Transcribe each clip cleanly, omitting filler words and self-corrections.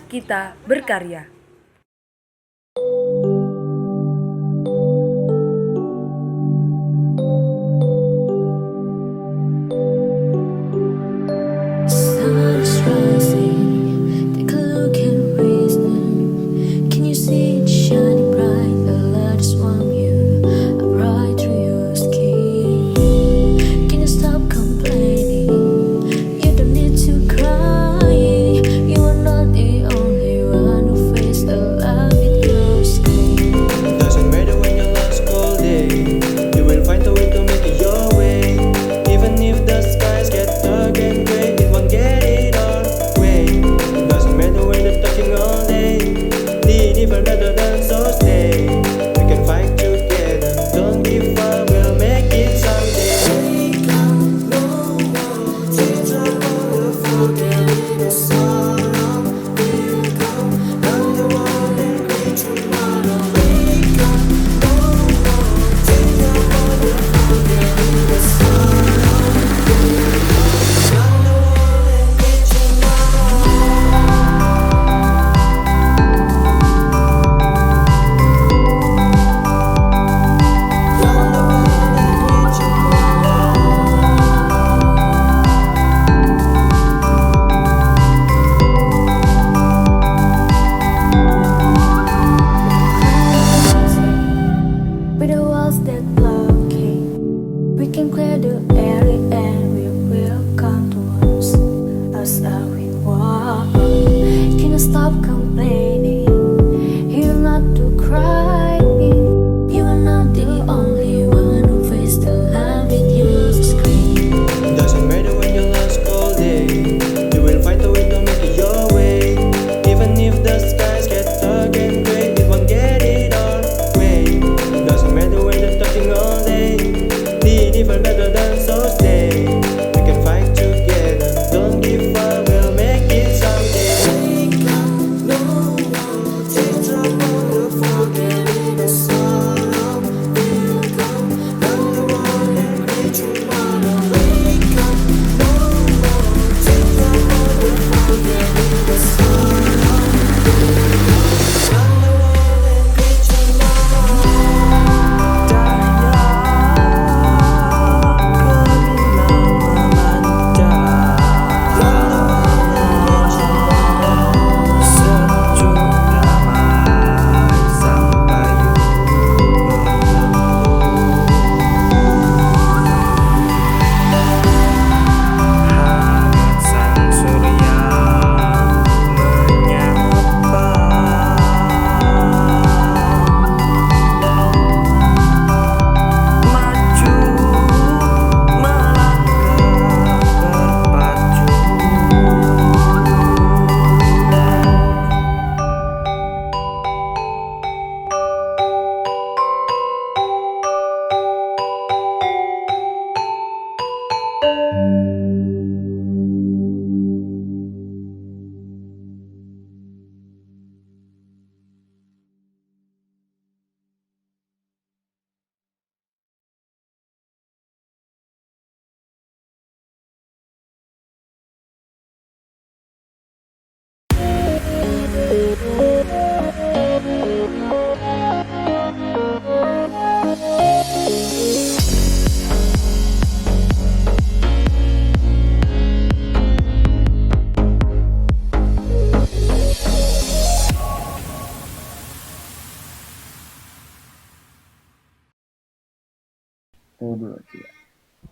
kita berkarya.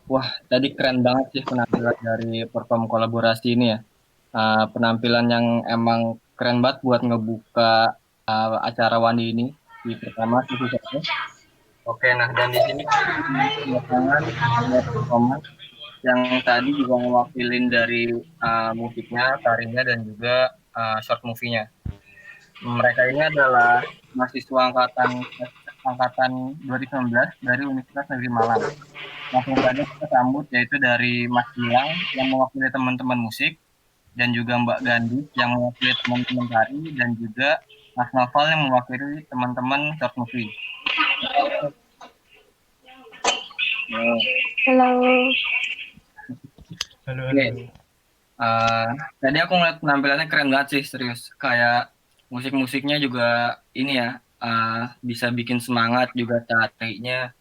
Wah, tadi keren banget sih penampilan dari perform kolaborasi ini ya. Penampilan yang emang keren banget buat ngebuka acara Wandi ini di pertama sesi satu. Oke, nah dan di sini kita juga kedatangan dua performer yang tadi juga mewakilin dari musiknya, tarinya dan juga short movie-nya. Mereka ini adalah mahasiswa angkatan 2019 dari Universitas Negeri Malang. Langsung saja kita sambut yaitu dari Mas Gilang yang mewakili teman-teman musik dan juga Mbak Gandhi yang mewakili teman-teman tari dan juga Mas Noval yang mewakili teman-teman short movie. Halo. Halo, Oke, halo. Eh, Tadi aku ngeliat penampilannya keren banget sih, serius. Kayak musik-musiknya juga ini ya, bisa bikin semangat juga tarinya.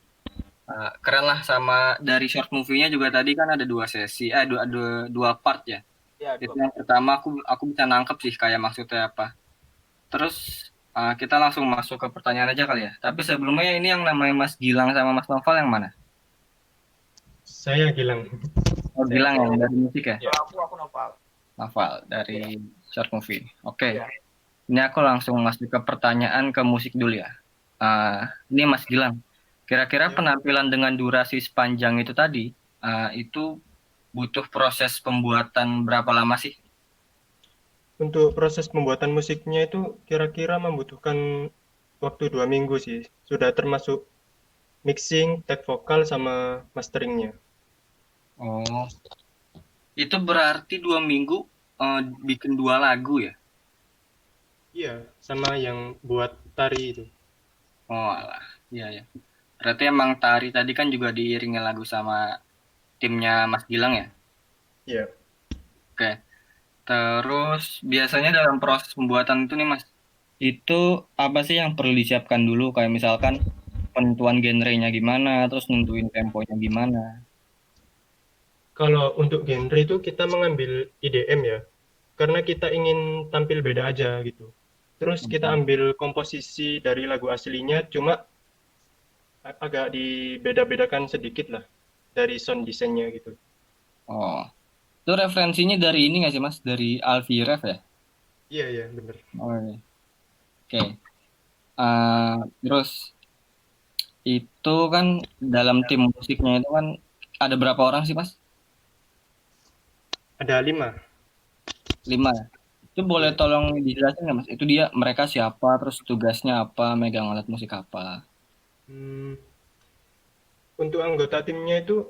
Keren lah, sama dari short movie-nya juga tadi kan ada dua sesi, dua part ya. Ya, Itu dua yang part. pertama aku bisa nangkep sih kayak maksudnya apa. Terus kita langsung masuk ke pertanyaan aja kali ya. Tapi sebelumnya ini yang namanya Mas Gilang sama Mas Noval yang mana? Saya Gilang. Oh Saya Gilang Gilang. yang dari musik ya? Ya. Aku Noval. Noval dari Ya. short movie. Oke. Ya. Ini aku langsung masuk ke pertanyaan ke musik dulu ya. Ini Mas Gilang, kira-kira Ya. penampilan dengan durasi sepanjang itu tadi, itu butuh proses pembuatan berapa lama sih? Untuk proses pembuatan musiknya itu kira-kira membutuhkan waktu 2 minggu sih. Sudah termasuk mixing, tag vokal sama masteringnya. Oh, itu berarti 2 minggu bikin 2 lagu ya? Iya, sama yang buat tari itu. Oh, alah. Iya ya. Berarti emang tari tadi kan juga diiringi lagu sama timnya Mas Gilang ya? Iya. Oke. Terus biasanya dalam proses pembuatan itu nih Mas, itu apa sih yang perlu disiapkan dulu? Kayak misalkan penentuan genrenya gimana, terus nentuin temponya gimana. Kalau untuk genre itu kita mengambil IDM ya, karena kita ingin tampil beda aja gitu. Terus kita Mhm. ambil komposisi dari lagu aslinya, cuma agak dibeda-bedakan sedikit lah dari sound desainnya gitu. Oh, itu referensinya dari ini nggak sih Mas? Dari Alfie Rev ya? Iya, iya, bener. Oh, iya. Oke. Eh, Terus itu kan dalam tim musiknya itu kan ada berapa orang sih Mas? Ada 5. 5 ya? Itu boleh Iya. tolong dijelasin nggak Mas? Itu dia mereka siapa, terus tugasnya apa, megang alat musik apa? Hmm, untuk anggota timnya itu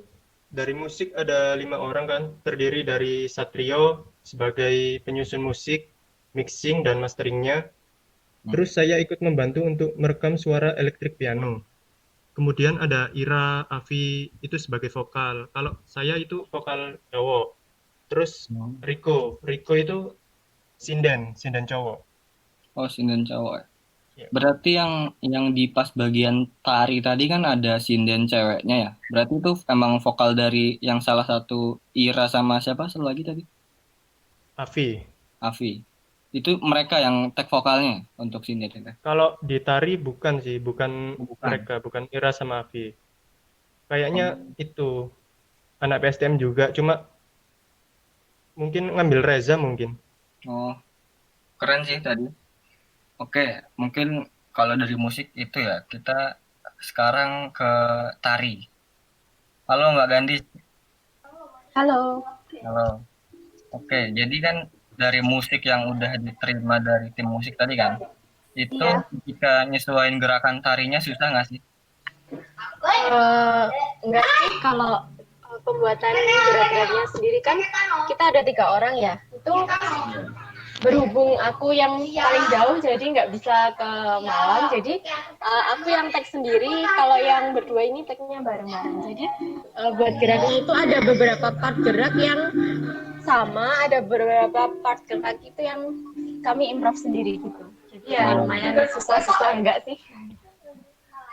dari musik ada 5 orang kan, terdiri dari Satrio sebagai penyusun musik, mixing dan masteringnya. Hmm. Terus saya ikut membantu untuk merekam suara elektrik piano. Kemudian ada Ira, Avi itu sebagai vokal. Kalau saya itu vokal cowok. Terus Hmm. Rico itu sinden cowok. Oh, sinden cowok ya. Ya. Berarti yang di pas bagian tari tadi kan ada sinden ceweknya ya. Berarti itu emang vokal dari yang salah satu Ira sama siapa satu lagi tadi? Avi. Avi. Itu mereka yang tag vokalnya untuk sinden itu. Kalau di tari bukan sih, bukan Bukan. mereka, bukan Ira sama Avi. Kayaknya Oh, itu anak PSTM juga, cuma mungkin ngambil Reza mungkin. oh, keren sih tadi. Oke, mungkin kalau dari musik itu ya kita sekarang ke tari. Halo Mbak Gandhi. Halo. Halo. Oke, jadi kan dari musik yang udah diterima dari tim musik tadi kan, itu Iya. ketika nyesuaiin gerakan tarinya susah nggak sih? Eh, enggak sih kalau pembuatan gerak-geraknya sendiri kan kita ada 3 orang ya. Itu Iya. berhubung aku yang paling jauh jadi nggak bisa ke Malang. Jadi aku yang tag sendiri. Kalau yang berdua ini tagnya bareng-bareng. Jadi buat geraknya itu ada beberapa part gerak yang sama, ada beberapa part gerak itu yang kami improv sendiri gitu. Jadi ya Oh. lumayan susah-susah enggak sih?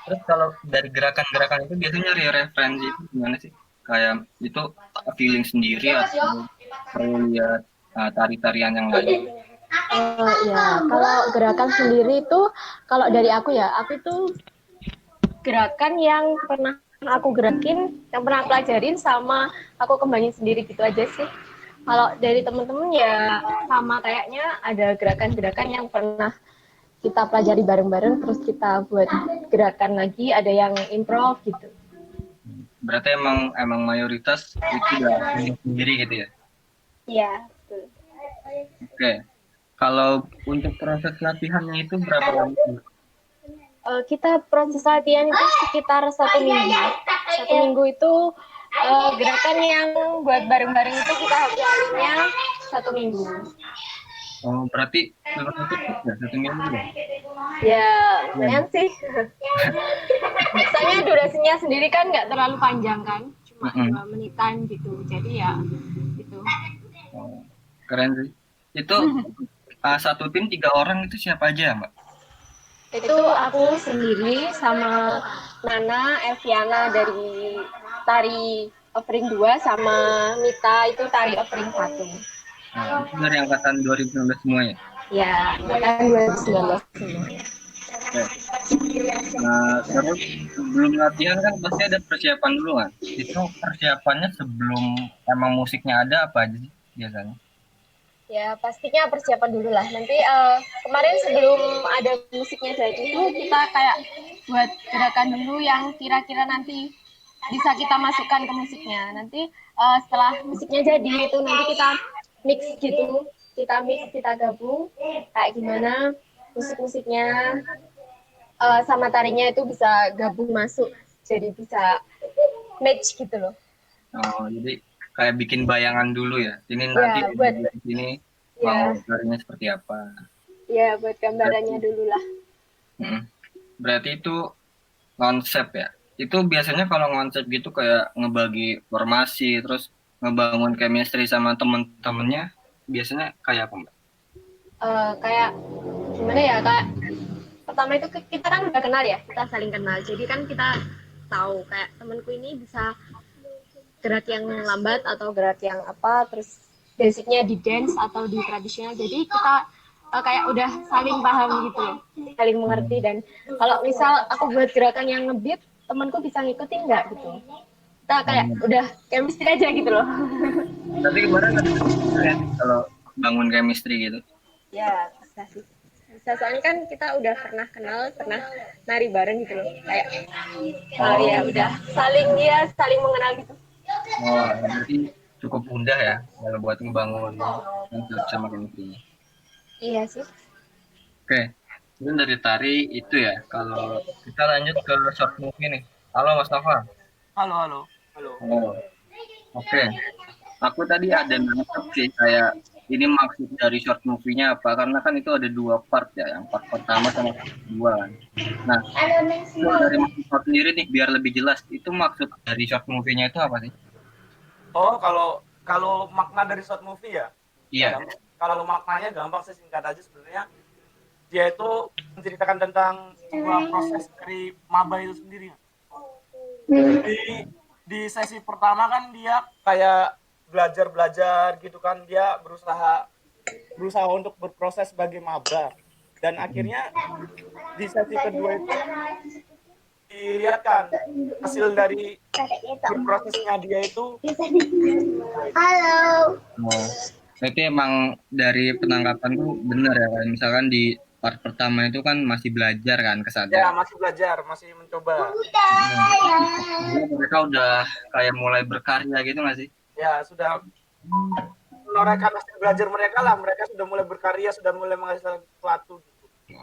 Terus kalau dari gerakan-gerakan itu biasanya nyari referensi itu gimana sih? Kayak itu feeling sendiri atau perlu lihat tari-tarian yang lain? Ya, kalau gerakan sendiri itu, kalau dari aku ya, aku itu gerakan yang pernah aku gerakin, yang pernah pelajarin sama aku kembangin sendiri gitu aja sih. Kalau dari temen-temen ya sama kayaknya ada gerakan-gerakan yang pernah kita pelajari bareng-bareng, terus kita buat gerakan lagi, ada yang improv gitu. Berarti emang emang mayoritas itu udah sendiri gitu ya? Iya, betul. Oke. Kalau untuk proses latihannya itu berapa lama? Kita proses latihan itu sekitar 1 minggu. 1 minggu itu gerakan yang buat bareng-bareng itu kita hafalinnya 1 minggu. Oh, berarti lumayan cepat ya, 1 minggu ya? Ya, Hmm. lumayan sih. Soalnya durasinya sendiri kan nggak terlalu panjang kan, cuma Mm-mm. 2 menitan gitu. Jadi ya gitu. keren sih. Itu satu tim 3 orang itu siapa aja, Mbak? Itu aku sendiri sama Nana, Eviana dari tari offering 2 sama Mita itu tari offering 1. Nah, itu dari angkatan 2019 semuanya. Ya, angkatan 2019 semua. Oke. Nah, terus sebelum latihan kan pasti ada persiapan dulu kan? Itu persiapannya sebelum emang musiknya ada apa aja sih biasanya? Ya, pastinya persiapan dulu lah. Nanti kemarin sebelum ada musiknya jadi itu kita kayak buat gerakan dulu yang kira-kira nanti bisa kita masukkan ke musiknya. Nanti setelah musiknya jadi itu nanti kita mix gitu. Kita mix, kita gabung kayak gimana musik-musiknya sama tarinya itu bisa gabung masuk. Jadi bisa match gitu loh. Oh, jadi kayak bikin bayangan dulu ya. Ini nanti Ya, buat di sini mau ya, tarinya seperti apa. ya buat Berarti, gambarannya dulu lah. mm, berarti itu konsep ya. Itu biasanya kalau konsep gitu kayak ngebagi formasi, terus ngebangun chemistry sama temen-temennya, biasanya kayak apa, Mbak? Kayak gimana ya kak, pertama itu kita kan udah kenal ya, kita saling kenal, jadi kan kita tahu kayak temanku ini bisa gerak yang lambat atau gerak yang apa, terus basicnya di dance atau di tradisional, jadi kita kayak udah saling paham gitu loh, saling mengerti. Dan kalau misal aku buat gerakan yang ngebeat, temanku bisa ngikutin nggak gitu, kita kayak Hmm. udah chemistry aja gitu loh. Tapi kemarin ada ya, kalau bangun chemistry gitu. Ya bisa sih, bisa, soalnya kan kita udah pernah kenal, pernah nari bareng gitu loh, kayak Oh, ya udah saling, ya saling mengenal gitu. oh, berarti cukup mudah ya kalau buat ngebangun konsep sama chemistry. Iya sih. Oke, itu dari tari itu ya. Kalau kita lanjut ke short movie nih. Halo Mas Nova. Halo, halo. Halo. Oh, oke. Aku tadi ada nangkep sih kayak ini maksud dari short movie-nya apa? Karena kan itu ada 2 part ya, yang part pertama sama part kedua kan. Nah, itu dari Mas Nova sendiri nih biar lebih jelas, itu maksud dari short movie-nya itu apa sih? Oh, kalau kalau makna dari short movie ya, Iya. kalau maknanya gampang sih, singkat aja sebenarnya. Dia itu menceritakan tentang sebuah proses dari maba itu sendiri. Di sesi pertama kan dia kayak belajar gitu kan, dia berusaha berusaha untuk berproses sebagai maba, dan akhirnya di sesi kedua itu dilihat kan hasil dari berprosesnya dia itu. Halo. Oh, berarti emang dari penangkapan tuh benar ya kan? Misalkan di part pertama itu kan masih belajar kan kesannya. Ya, masih belajar, masih mencoba. Hmm. Jadi mereka udah kayak mulai berkarya gitu nggak sih? Ya, sudah menorehkan hasil belajar mereka lah, mereka sudah mulai berkarya, sudah mulai menghasilkan sesuatu gitu.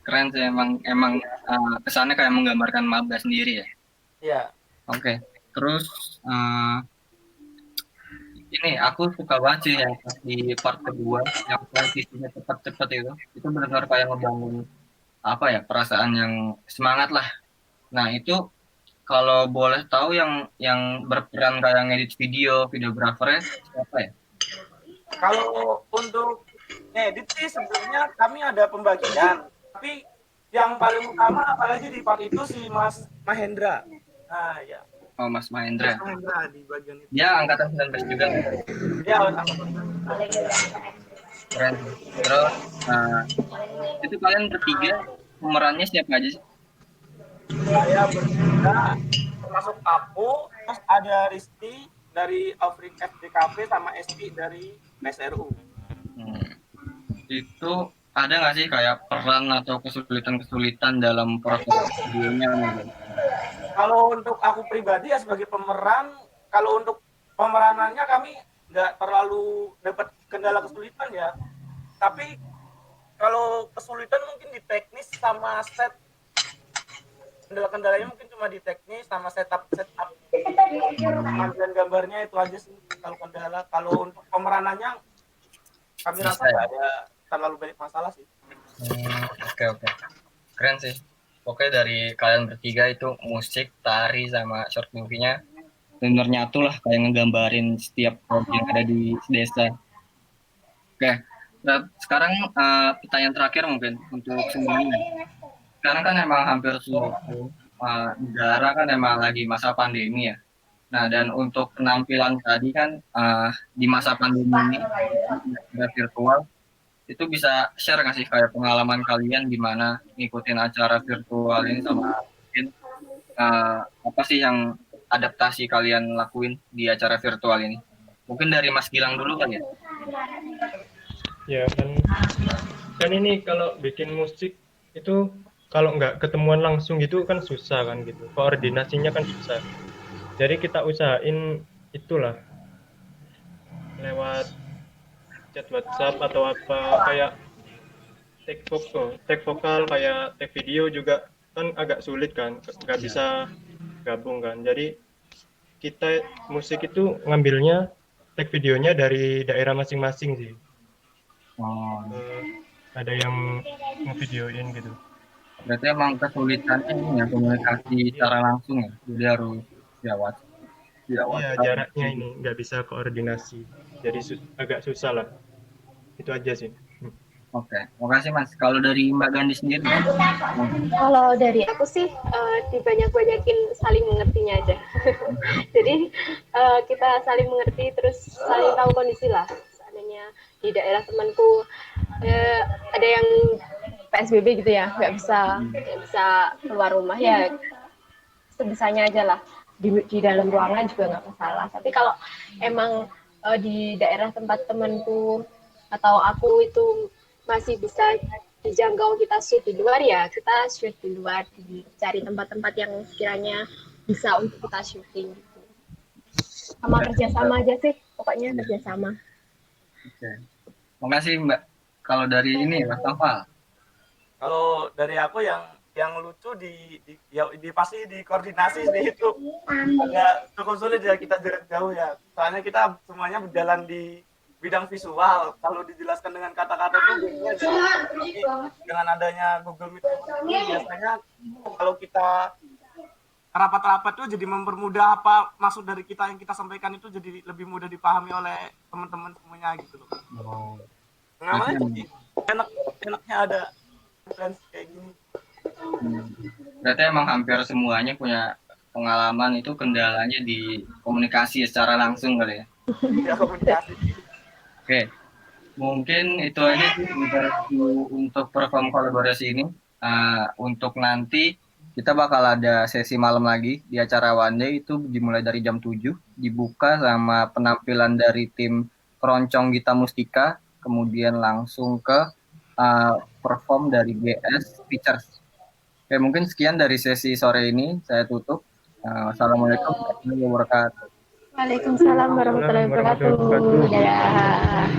Keren sih emang emang kesannya kayak menggambarkan maba sendiri ya. Ya. Oke. Terus eh, ini aku suka banget sih yang pas di part kedua yang transisinya cepat-cepat itu. Itu benar-benar kayak ngebangun apa ya perasaan yang semangat lah. Nah itu kalau boleh tahu yang berperan kayak ngedit video, videografernya siapa ya? Kalau untuk ngedit sih sebenarnya kami ada pembagian, tapi yang paling utama apalagi di part itu si Mas Mahendra. Nah, ya. Oh Mas Mas Mahendra. Mahendra di bagian itu. Dia angkatan 19 juga nggak? Ya, Keren. Terus nah, itu kalian bertiga pemerannya siapa aja sih? saya bertiga termasuk aku, terus ada Risti dari Offering FDKP sama SP dari PSRU. Hmm. Itu ada nggak sih kayak peran atau kesulitan-kesulitan dalam proses videonya nih? Kalau untuk aku pribadi ya sebagai pemeran, kalau untuk pemeranannya kami nggak terlalu dapat kendala kesulitan ya. Tapi kalau kesulitan mungkin di teknis sama set, kendala-kendalanya mungkin cuma di teknis sama setup pengambilan gambarnya, itu aja sih kalau kendala. Kalau untuk pemeranannya kami Bisa rasa ya? nggak ada terlalu banyak masalah sih. Oke oke. Keren sih. Oke dari kalian bertiga itu musik, tari sama short movie-nya benar nyatu lah kayak ngegambarin setiap proyek yang ada di desa. Oke, nah, sekarang pertanyaan terakhir mungkin untuk semuanya. Sekarang kan emang hampir seluruh negara kan emang lagi masa pandemi ya. Nah, dan untuk penampilan tadi kan di masa pandemi ini secara virtual itu bisa share nggak sih kayak pengalaman kalian gimana ngikutin acara virtual ini sama mungkin apa sih yang adaptasi kalian lakuin di acara virtual ini? Mungkin dari Mas Gilang dulu kan ya? Ya kan ini kalau bikin musik itu kalau nggak ketemuan langsung gitu kan susah kan gitu. Koordinasinya kan susah. Jadi kita usahain itulah lewat chat WhatsApp atau apa kayak tag vokal kayak tag video juga kan agak sulit kan, nggak bisa gabung kan. Jadi kita musik itu ngambilnya tag videonya dari daerah masing-masing sih. Oh, Ada yang ngevideoin gitu. berarti emang kesulitannya ini ya komunikasi secara langsung ya. Jadi harus ya WhatsApp. Ya Iya, WhatsApp. jaraknya ini nggak bisa koordinasi. Jadi agak susah lah. Itu aja sih. Oke, makasih Mas. Kalau dari Mbak Gandhi sendiri, Kalau dari aku sih dibanyak-banyakin saling mengertinya aja. Jadi kita saling mengerti terus saling tahu kondisi lah. Seandainya di daerah temanku ada yang PSBB gitu ya, nggak bisa keluar rumah ya sebisanya aja lah. Di dalam ruangan juga nggak masalah. Tapi kalau emang di daerah tempat temanku atau aku itu masih bisa dijangkau kita shoot di luar ya kita shoot di luar, dicari tempat-tempat yang sekiranya bisa untuk kita syuting gitu. Sama kerjasama aja sih pokoknya kerjasama. oke. Makasih Mbak. Kalau dari ini Mas Tafal. Kalau dari aku yang lucu di pasti di koordinasi sih itu agak cukup sulit ya kita jarak jauh ya. Soalnya kita semuanya berjalan di bidang visual. Kalau dijelaskan dengan kata-kata itu dengan adanya Google Meet biasanya kalau kita rapat-rapat tuh jadi mempermudah apa maksud dari kita yang kita sampaikan itu jadi lebih mudah dipahami oleh teman-teman semuanya gitu loh. Oh, Namanya jadi enaknya ada referensi kayak gini. berarti emang hampir semuanya punya pengalaman itu kendalanya di komunikasi secara langsung kali ya. Ya komunikasi. Oke, mungkin itu aja sih untuk perform kolaborasi ini. Untuk nanti kita bakal ada sesi malam lagi di acara One Day itu dimulai dari jam 7, dibuka sama penampilan dari tim Keroncong Gita Mustika, kemudian langsung ke perform dari GS Features. Oke, mungkin sekian dari sesi sore ini, saya tutup. Assalamualaikum warahmatullahi wabarakatuh. Waalaikumsalam warahmatullahi wabarakatuh. Dadah.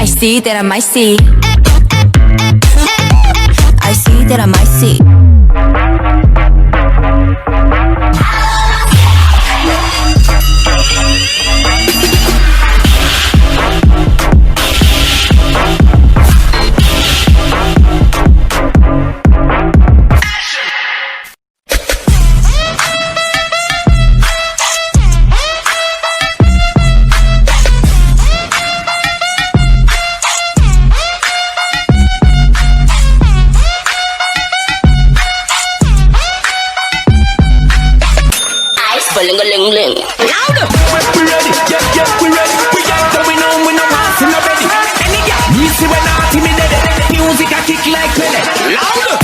I see that I might see. that I might see. Ling-a-ling-ling. Louder! We ready, yeah, we ready. We got going on, we no passing already. Any girl, me see when I see me dead. Music I kick like Pele. Louder!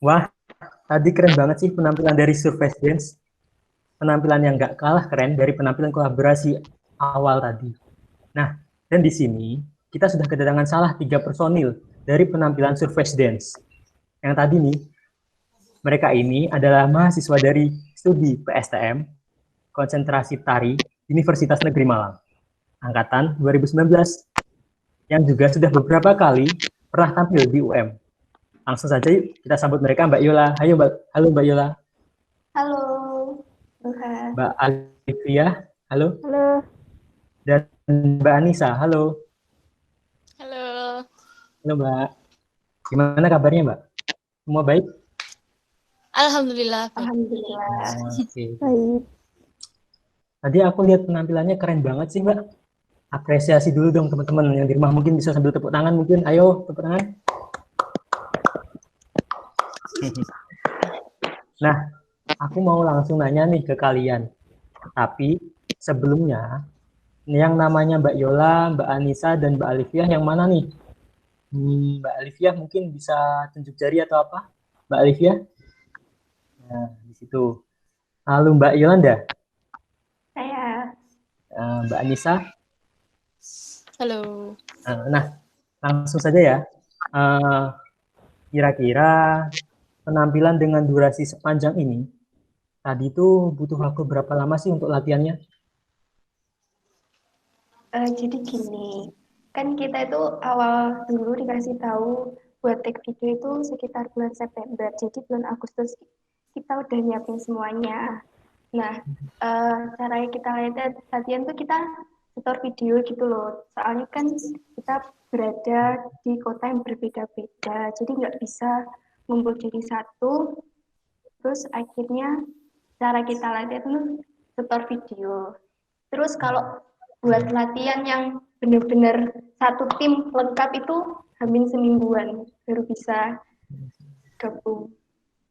Wah, tadi keren banget sih penampilan dari Surface Dance. Penampilan yang nggak kalah keren dari penampilan kolaborasi awal tadi. Nah, dan di sini kita sudah kedatangan salah 3 personil dari penampilan Surface Dance. Yang tadi nih, mereka ini adalah mahasiswa dari studi PSTM, konsentrasi tari, Universitas Negeri Malang, angkatan 2019, yang juga sudah beberapa kali pernah tampil di UM. Langsung saja yuk, kita sambut mereka, Mbak Yola. Halo Mbak Yola. Halo, Tuhan. Mbak Alivia, halo. Halo. Dan Mbak Anissa, halo. Halo. Halo Mbak. Gimana kabarnya Mbak? Semua baik? Alhamdulillah. Alhamdulillah. Oke. Baik. Tadi aku lihat penampilannya keren banget sih Mbak. Apresiasi dulu dong teman-teman yang di rumah, mungkin bisa sambil tepuk tangan mungkin. Ayo tepuk tangan. Nah, aku mau langsung nanya nih ke kalian. Tapi sebelumnya, yang namanya Mbak Yola, Mbak Anissa, dan Mbak Alivia yang mana nih? Mbak Alivia mungkin bisa tunjuk jari atau apa? Mbak Olivia. Nah, di situ. Lalu Mbak Yolanda, Saya Mbak Anissa. Halo. Nah, langsung saja ya. Kira-kira penampilan dengan durasi sepanjang ini, tadi itu butuh waktu berapa lama sih untuk latihannya? jadi gini, kan kita itu awal dulu dikasih tahu buat take video itu sekitar bulan September. Jadi bulan Agustus kita udah nyiapin semuanya. Nah, cara kita latihan tuh kita setor video gitu loh. Soalnya kan kita berada di kota yang berbeda-beda, jadi nggak bisa ngumpul jadi satu. Terus akhirnya cara kita latihan tuh setor video. Terus kalau buat latihan yang benar-benar satu tim lengkap itu hamin semingguan baru bisa gabung.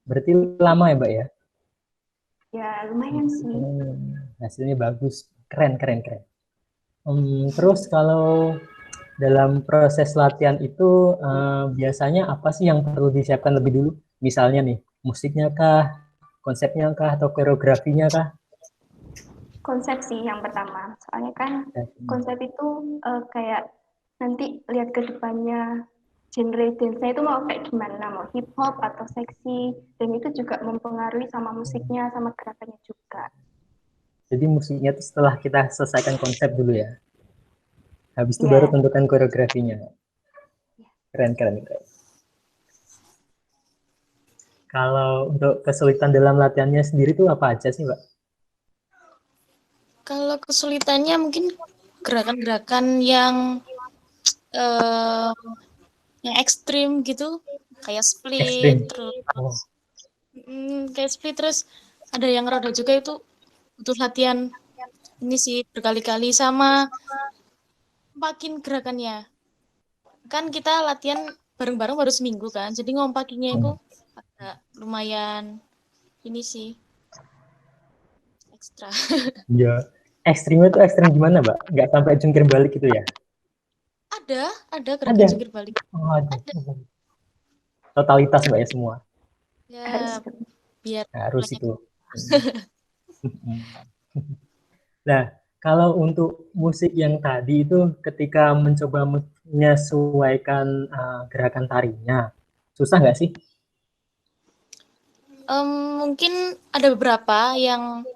Berarti lama ya, Mbak ya? Ya lumayan sih. Hasilnya bagus, keren. Terus kalau dalam proses latihan itu biasanya apa sih yang perlu disiapkan lebih dulu? Misalnya nih, musiknya kah, konsepnya kah, atau koreografinya kah? Konsep sih yang pertama. Soalnya kan konsep itu kayak nanti lihat ke depannya genre dance-nya itu mau kayak gimana, mau hip hop atau seksi, dan itu juga mempengaruhi sama musiknya, sama gerakannya juga. Jadi musiknya itu setelah kita selesaikan konsep dulu ya. Habis itu Ya. baru tentukan koreografinya. Keren. Kalau untuk kesulitan dalam latihannya sendiri itu apa aja sih, Mbak? Kalau kesulitannya mungkin gerakan-gerakan yang ekstrim gitu, kayak Ekstrim. split, terus ada yang roda juga itu butuh latihan ini sih berkali-kali sama ngompakin gerakannya. Kan kita latihan bareng-bareng baru seminggu kan, jadi ngompakinnya itu agak lumayan ini sih ekstra. Iya. Ekstrimnya itu ekstrim gimana, Mbak? Nggak sampai jungkir balik gitu ya? Ada gerakan jungkir balik. Oh, ada. Totalitas, Mbak ya semua. Ya, biar Harus itu. Nah, kalau untuk musik yang tadi itu ketika mencoba menyesuaikan gerakan tarinya, susah nggak sih? Mungkin ada beberapa yang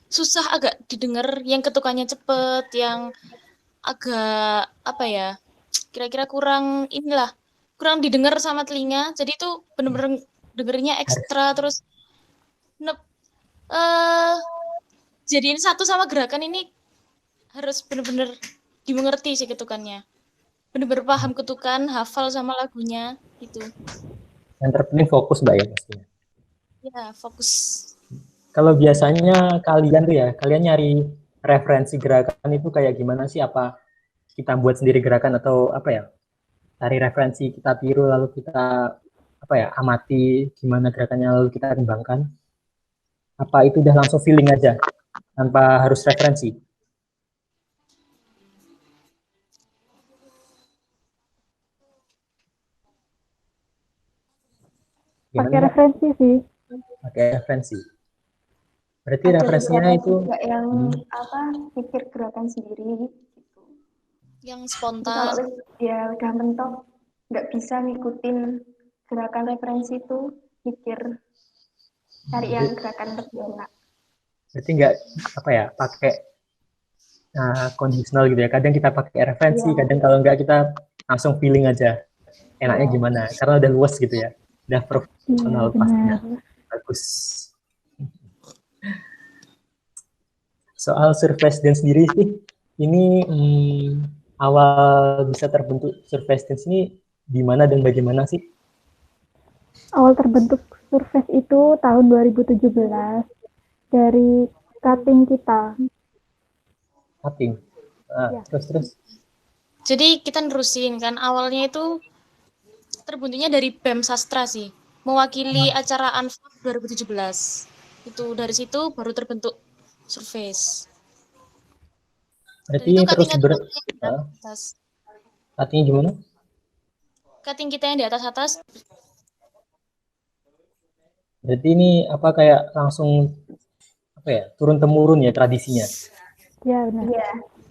susah agak didengar, yang ketukannya cepet, yang agak apa ya, kira-kira kurang didengar sama telinga. Jadi itu bener-bener dengerinnya ekstra, terus jadiin satu sama gerakan ini harus bener-bener dimengerti sih ketukannya. Bener-bener paham ketukan, hafal sama lagunya gitu. Yang terpenting fokus, Mbak ya pastinya. Ya, fokus. Kalau biasanya kalian nyari referensi gerakan itu kayak gimana sih? Apa kita buat sendiri gerakan atau apa ya? Cari referensi, kita tiru lalu kita amati gimana gerakannya lalu kita kembangkan? Apa itu udah langsung feeling aja tanpa harus referensi? Pakai referensi sih. Pakai referensi. Berarti ada referensinya itu juga yang pikir gerakan sendiri gitu. Yang spontan. Kalau ya udah mentok nggak bisa ngikutin gerakan referensi itu, pikir cari yang gerakan lebih enak. Berarti nggak pakai kondisional gitu ya. Kadang kita pakai referensi, kadang kalau nggak kita langsung feeling aja enaknya gimana. Karena udah luas gitu ya, udah profesional pastinya. Bagus. Soal surface dance sendiri sih, ini awal bisa terbentuk surface dance ini di mana dan bagaimana sih? Awal terbentuk surface itu tahun 2017 dari cutting kita. Cutting. Terus. Jadi kita nerusin kan, awalnya itu terbentuknya dari BEM Sastra sih, mewakili acara Anfak 2017. Itu dari situ baru terbentuk surface. Berarti terus cutting gimana? Cutting kita yang di atas Berarti ini apa kayak langsung apa ya, turun temurun ya tradisinya Ya, benar.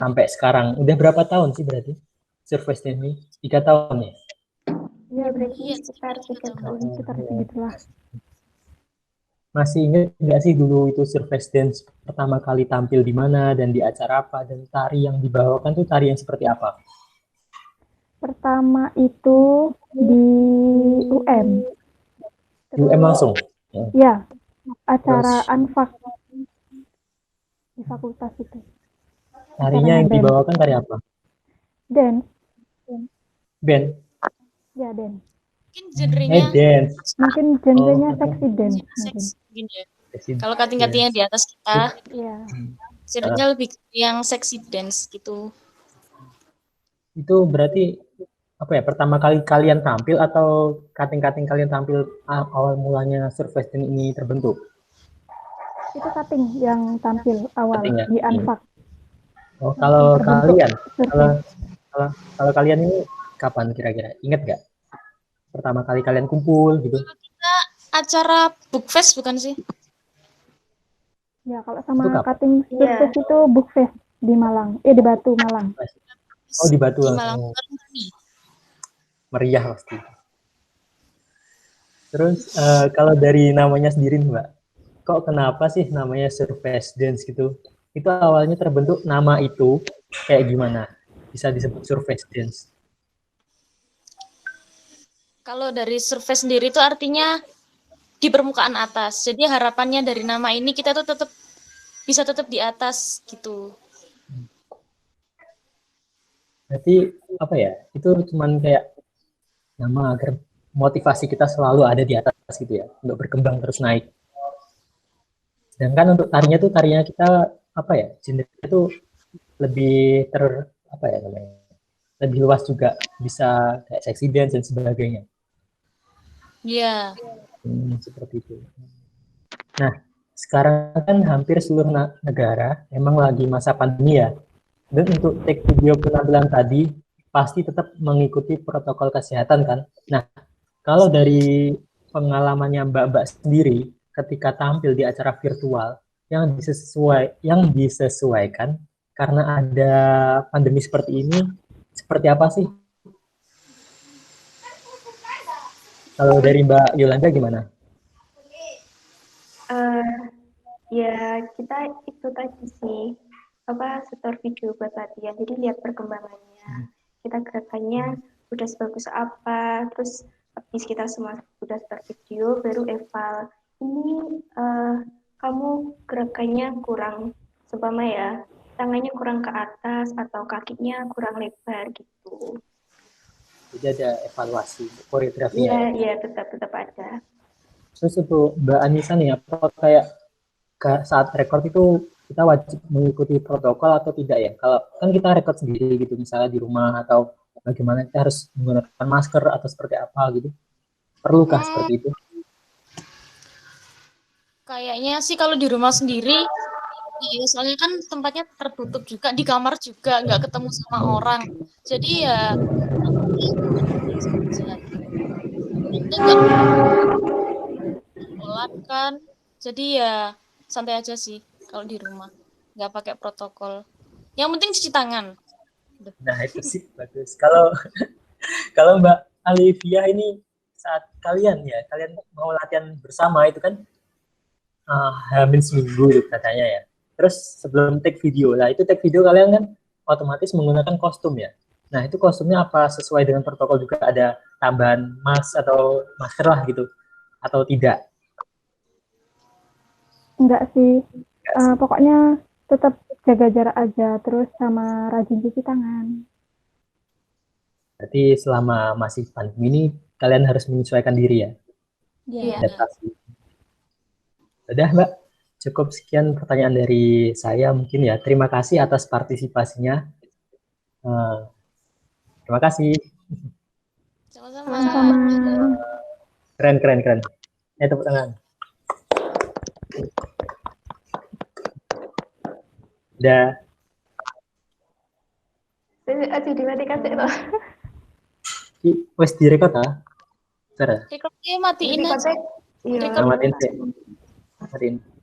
sampai sekarang. Udah berapa tahun sih berarti Surface Dance ini? 3 tahun ya? Ya, berarti Iya, sekitar 3 tahun. sekitar Ya. segitulah. Masih ingat nggak sih dulu itu Surface Dance pertama kali tampil di mana dan di acara apa, dan tari yang dibawakan tuh tari yang seperti apa? Pertama itu di UM. Di UM langsung? Ya. Ya, acara Terus Anfak di fakultas itu. tarinya yang band. dibawakan tari apa? Dance, Band? ya dance. Mungkin genrenya Dance. Mungkin genrenya Oh, sexy dance mungkin. seks mungkin ya. Sexy Kalau kating-katingnya di atas kita, Iya. genrenya lebih ke yang sexy dance gitu. Itu berarti apa ya, pertama kali kalian tampil atau kating-kating kalian tampil awal mulanya Surface Dance ini terbentuk? Itu cutting yang tampil awal Cutting ya? di Anfak. Oh, kalau Terbentuk kalian, Surface. kalau kalian ini kapan kira-kira? Ingat nggak? Pertama kali kalian kumpul gitu? Kita acara bookfest bukan sih? Ya, kalau Itu sama kapan? cutting Surface itu Bookfest di Malang. di Batu, Malang. Oh, di Batu Di langsung. Malang Murni. Meriah pasti. Terus kalau dari namanya sendiri nih, Mbak, kok kenapa sih namanya Surface Dance gitu? Itu awalnya terbentuk nama itu kayak gimana? Bisa disebut Surface Dance. Kalau dari surface sendiri itu artinya di permukaan atas. Jadi harapannya dari nama ini kita tuh tetap di atas gitu. Berarti apa ya? Itu cuman kayak nama agar motivasi kita selalu ada di atas gitu ya, untuk berkembang terus naik. Sedangkan untuk tarinya kita apa ya? Genre itu lebih apa ya namanya? Lebih luas juga, bisa kayak sexy dance dan sebagainya. Iya. Seperti itu. Nah, sekarang kan hampir seluruh negara emang lagi masa pandemi ya. Dan untuk take video penampilan tadi pasti tetap mengikuti protokol kesehatan kan. Nah, kalau dari pengalamannya Mbak-Mbak sendiri ketika tampil di acara virtual yang disesuaikan karena ada pandemi seperti ini, seperti apa sih? Kalau dari Mbak Yolanda gimana? Ya kita itu tadi sih setor video buat latihan, jadi lihat perkembangannya, kita gerakannya udah sebagus apa, terus habis kita semua udah setor video baru eval ini kamu gerakannya kurang, seumpama ya tangannya kurang ke atas atau kakinya kurang lebar gitu. Jadi ada evaluasi koreografinya. Iya tetap ada. Terus untuk Mbak Anissa nih, apa kayak saat record itu kita wajib mengikuti protokol atau tidak ya? Kalau kan kita record sendiri gitu, misalnya di rumah, atau bagaimana kita harus menggunakan masker atau seperti apa gitu? Perlukah seperti itu? Kayaknya sih kalau di rumah sendiri, ya, soalnya kan tempatnya tertutup juga, di kamar juga nggak ketemu sama orang. Jadi ya kita nggak sholat kan. Jadi ya santai aja sih kalau di rumah, nggak pakai protokol. Yang penting cuci tangan. Nah itu sih bagus. Kalau Mbak Alivia ini saat kalian mau latihan bersama itu kan hamin seminggu gitu katanya ya. Terus sebelum take video lah, itu take video kalian kan otomatis menggunakan kostum ya. Nah itu kostumnya apa sesuai dengan protokol, juga ada tambahan mask atau masker lah gitu atau tidak? Enggak sih. Pokoknya tetap jaga jarak aja, terus sama rajin cuci tangan. Berarti selama masih pandemi ini kalian harus menyesuaikan diri ya. Iya. Adaptasi. Udah Mbak, cukup sekian pertanyaan dari saya mungkin ya. Terima kasih atas partisipasinya. Terima kasih. Sama-sama. Keren. Tepuk tangan. Udah. Aduh dimatikan sih loh. Wes direkod ah. Cara. Recordnya matiin aja. Iya. Selamat Inti. Selamat Inti.